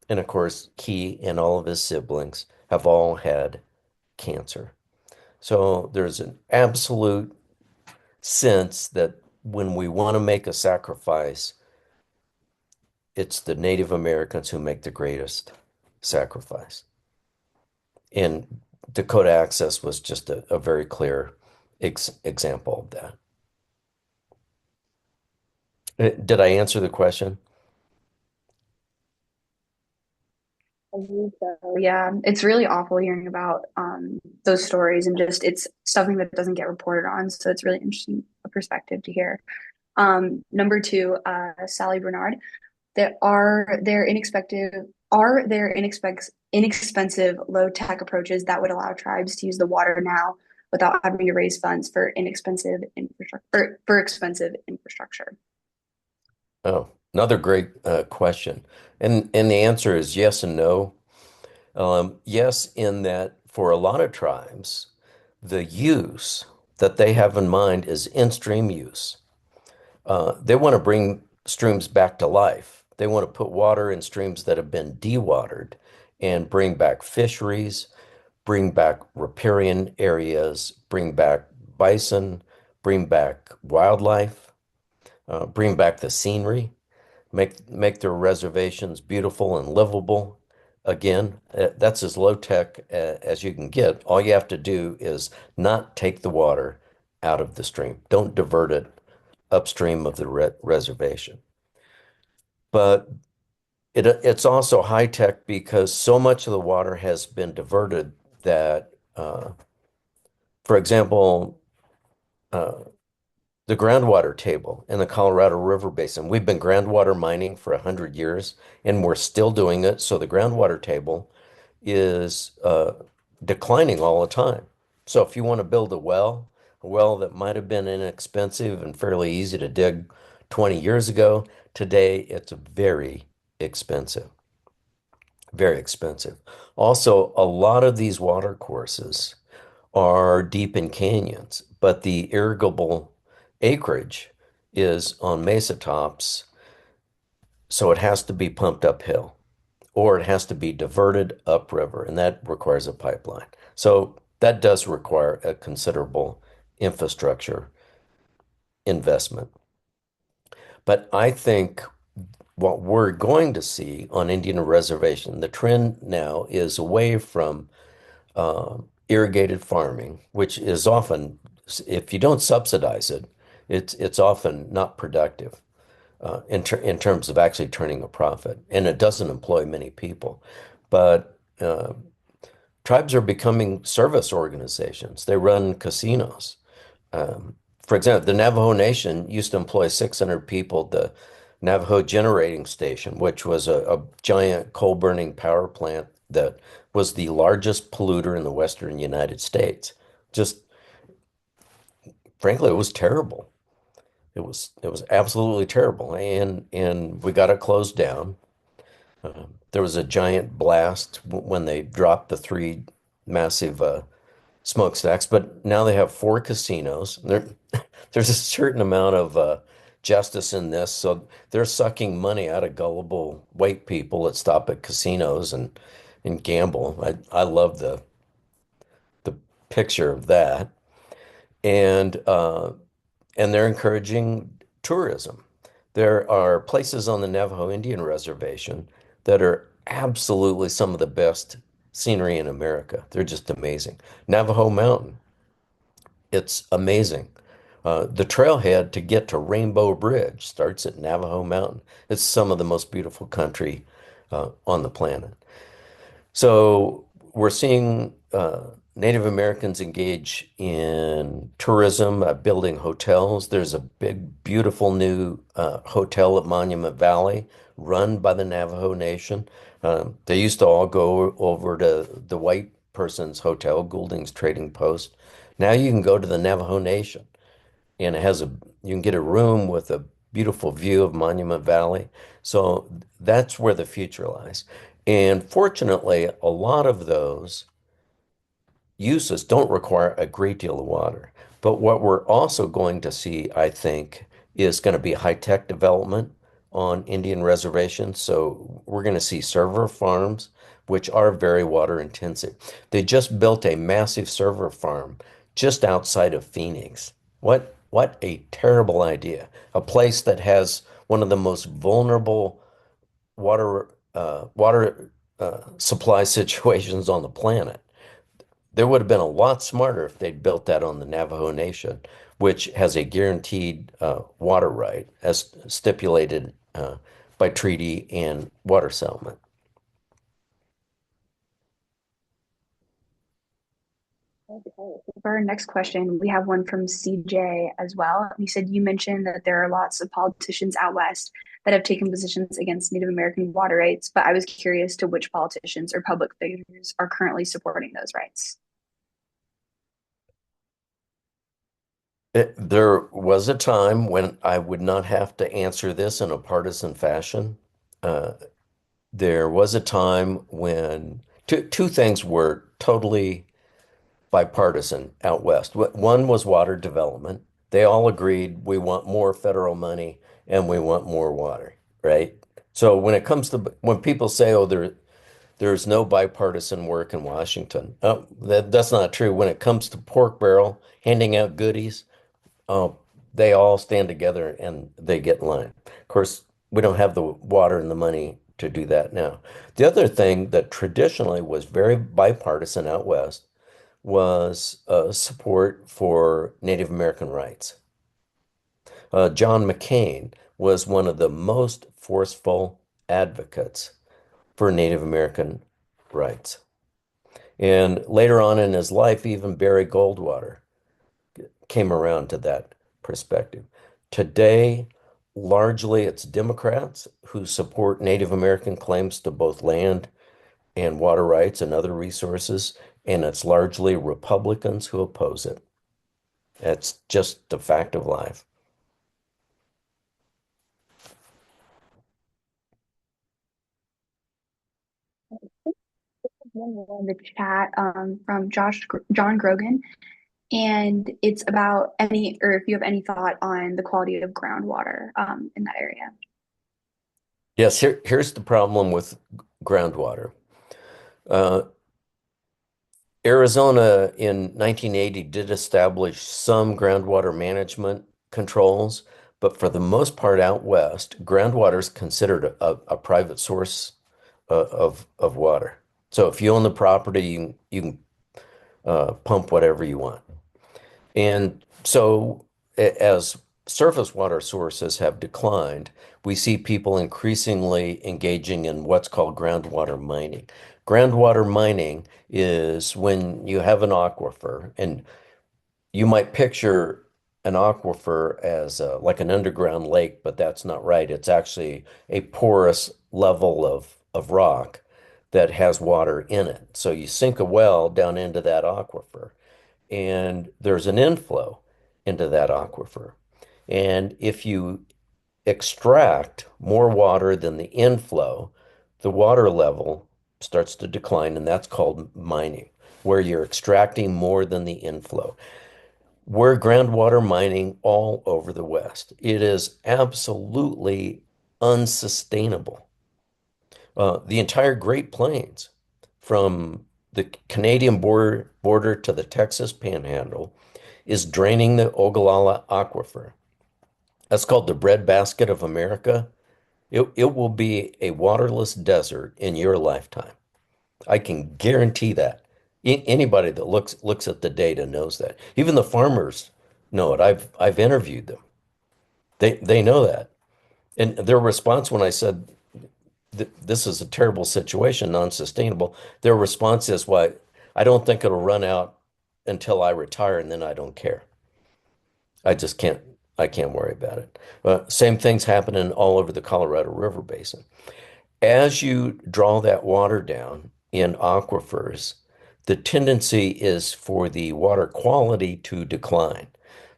And of course, he and all of his siblings have all had cancer. So there's an absolute sense that when we want to make a sacrifice, it's the Native Americans who make the greatest sacrifice. And Dakota Access was just a very clear example of that. Did I answer the question? I believe so. Yeah, it's really awful hearing about those stories and just it's something that doesn't get reported on. So it's really interesting perspective to hear. Number two, Sally Bernard. Are there inexpensive low tech approaches that would allow tribes to use the water now without having to raise funds for inexpensive infrastructure for expensive infrastructure? Oh, another great question. And the answer is yes and no. Yes, in that for a lot of tribes, the use that they have in mind is in-stream use. They want to bring streams back to life. They want to put water in streams that have been dewatered and bring back fisheries, bring back riparian areas, bring back bison, bring back wildlife, bring back the scenery, make their reservations beautiful and livable. Again, that's as low tech as you can get. All you have to do is not take the water out of the stream. Don't divert it upstream of the reservation. But it's also high tech because so much of the water has been diverted that, for example, uh, the groundwater table in the Colorado River Basin. We've been groundwater mining for 100 years and we're still doing it. So the groundwater table is declining all the time. So if you want to build a well that might have been inexpensive and fairly easy to dig 20 years ago, today it's very expensive, very expensive. Also, a lot of these water courses are deep in canyons, but the irrigable acreage is on mesa tops, so it has to be pumped uphill or it has to be diverted upriver, and that requires a pipeline. So that does require a considerable infrastructure investment. But I think what we're going to see on Indian reservation, the trend now is away from irrigated farming, which is often, if you don't subsidize it, it's often not productive in terms of actually turning a profit, and it doesn't employ many people. But tribes are becoming service organizations. They run casinos. Um, for example, the Navajo Nation used to employ 600 people. The Navajo Generating Station, which was a giant coal burning power plant that was the largest polluter in the Western United States. Just frankly, it was terrible. It was absolutely terrible, and we got it closed down. There was a giant blast when they dropped the three massive smokestacks, but now they have four casinos. There's a certain amount of justice in this, so they're sucking money out of gullible white people that stop at casinos and gamble. I love the picture of that, and uh, and they're encouraging tourism. There are places on the Navajo Indian Reservation that are absolutely some of the best scenery in America. They're just amazing. Navajo Mountain, it's amazing. The trailhead to get to Rainbow Bridge starts at Navajo Mountain. It's some of the most beautiful country on the planet. So we're seeing Native Americans engage in tourism, building hotels. There's a big, beautiful new hotel at Monument Valley run by the Navajo Nation. They used to all go over to the white person's hotel, Goulding's Trading Post. Now you can go to the Navajo Nation, and you can get a room with a beautiful view of Monument Valley. So that's where the future lies. And fortunately, a lot of those uses don't require a great deal of water. But what we're also going to see, I think, is going to be high-tech development on Indian reservations. So we're going to see server farms, which are very water intensive. They just built a massive server farm just outside of Phoenix. What a terrible idea. A place that has one of the most vulnerable water supply situations on the planet. There would have been a lot smarter if they'd built that on the Navajo Nation, which has a guaranteed water right as stipulated by treaty and water settlement. Okay. For our next question, we have one from CJ as well. He said, you mentioned that there are lots of politicians out west that have taken positions against Native American water rights, but I was curious to which politicians or public figures are currently supporting those rights. There was a time when I would not have to answer this in a partisan fashion. Uh, there was a time when two things were totally bipartisan out west. One was water development. They all agreed we want more federal money and we want more water, right? So when people say, oh, there's no bipartisan work in Washington, oh, that's not true. When it comes to pork barrel, handing out goodies, oh, they all stand together and they get in line. Of course, we don't have the water and the money to do that now. The other thing that traditionally was very bipartisan out west was support for Native American rights. John McCain was one of the most forceful advocates for Native American rights. And later on in his life, even Barry Goldwater came around to that perspective. Today, largely it's Democrats who support Native American claims to both land and water rights and other resources, and it's largely Republicans who oppose it. That's just the fact of life. One more in the chat from John Grogan, and it's about any, or if you have any thought on the quality of groundwater in that area. Yes, here's the problem with groundwater. Uh, Arizona in 1980 did establish some groundwater management controls, but for the most part out west, groundwater is considered a private source of water. So if you own the property, you can pump whatever you want. And so as surface water sources have declined, we see people increasingly engaging in what's called groundwater mining. Groundwater mining is when you have an aquifer, and you might picture an aquifer as like an underground lake, but that's not right. It's actually a porous level of rock that has water in it. So you sink a well down into that aquifer, and there's an inflow. into that aquifer. And if you extract more water than the inflow, the water level starts to decline, and that's called mining, where you're extracting more than the inflow. We're groundwater mining all over the West. It is absolutely unsustainable. The entire Great Plains, from the Canadian border to the Texas Panhandle, is draining the Ogallala Aquifer. That's called the breadbasket of America. It will be a waterless desert in your lifetime. I can guarantee that. Anybody that looks at the data knows that. Even the farmers know it. I've interviewed them. They know that. And their response when I said this is a terrible situation, non-sustainable, their response is, "Why, I don't think it'll run out until I retire, and then I don't care. I just can't. I can't worry about it." Same things happening all over the Colorado River Basin. As you draw that water down in aquifers, the tendency is for the water quality to decline.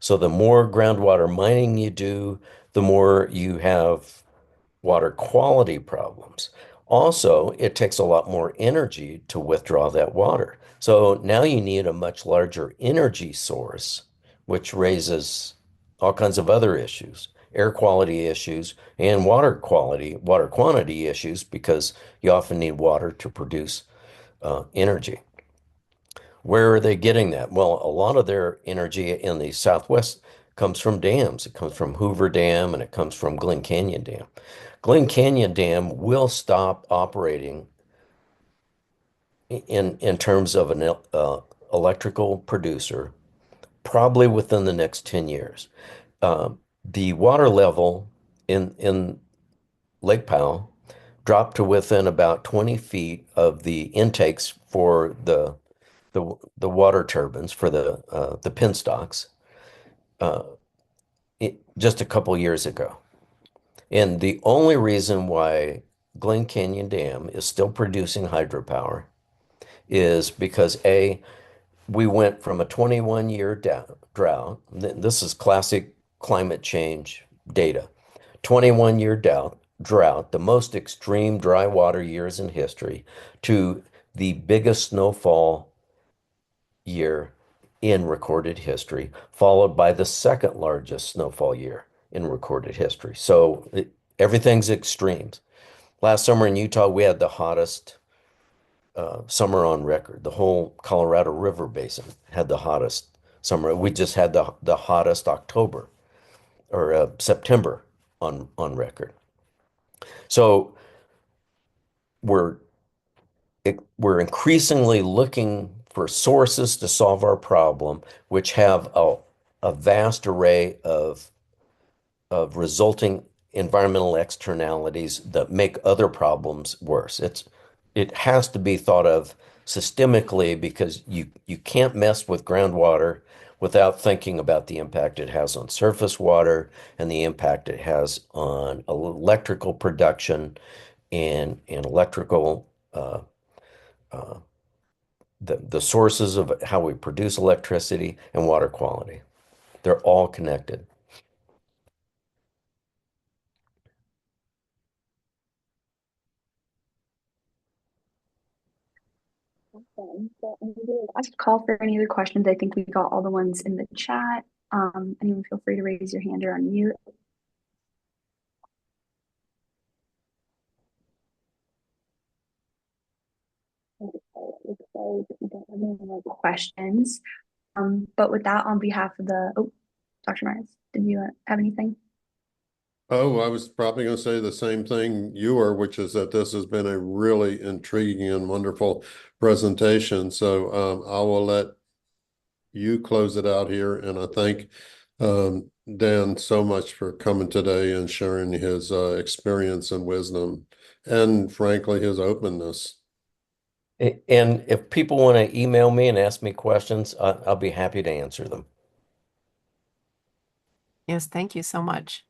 So the more groundwater mining you do, the more you have water quality problems. Also, it takes a lot more energy to withdraw that water. So now you need a much larger energy source, which raises all kinds of other issues, air quality issues, and water quality, water quantity issues, because you often need water to produce energy. Where are they getting that? Well, a lot of their energy in the Southwest comes from dams. It comes from Hoover Dam and it comes from Glen Canyon Dam. Glen Canyon Dam will stop operating in terms of an electrical producer probably within the next 10 years. The water level in Lake Powell dropped to within about 20 feet of the intakes for the water turbines for the penstocks uh, just a couple years ago. And the only reason why Glen Canyon Dam is still producing hydropower is because we went from a 21-year drought. This is classic climate change data. 21-year drought, the most extreme dry water years in history, to the biggest snowfall year in recorded history, followed by the second largest snowfall year in recorded history. So everything's extremes. Last summer in Utah, we had the hottest summer on record. The whole Colorado River Basin had the hottest summer. We just had the hottest October or September on record. So we're we're increasingly looking for sources to solve our problem, which have a vast array of resulting environmental externalities that make other problems worse. It has to be thought of systemically because you can't mess with groundwater without thinking about the impact it has on surface water and the impact it has on electrical production and electrical uh, the sources of how we produce electricity and water quality. They're all connected. Awesome. So I'm gonna do a last call for any other questions. I think we got all the ones in the chat. Anyone feel free to raise your hand or unmute. Okay, looks like we don't have any more questions. But with that, on behalf of Dr. Myers, did you have anything? Oh, I was probably going to say the same thing you were, which is that this has been a really intriguing and wonderful presentation. So I will let you close it out here. And I thank Dan so much for coming today and sharing his experience and wisdom and frankly, his openness. And if people want to email me and ask me questions, I'll be happy to answer them. Yes, thank you so much.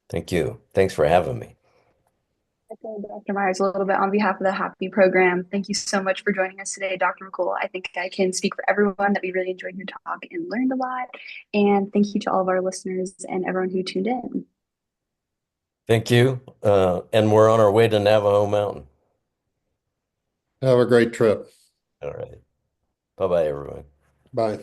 Thank you. Thanks for having me. echo Dr. Myers a little bit on behalf of the HAPI program. Thank you so much for joining us today, Dr. McCool. I think I can speak for everyone that we really enjoyed your talk and learned a lot. And thank you to all of our listeners and everyone who tuned in. Thank you. And we're on our way to Navajo Mountain. Have a great trip. All right. Bye-bye, everyone. Bye.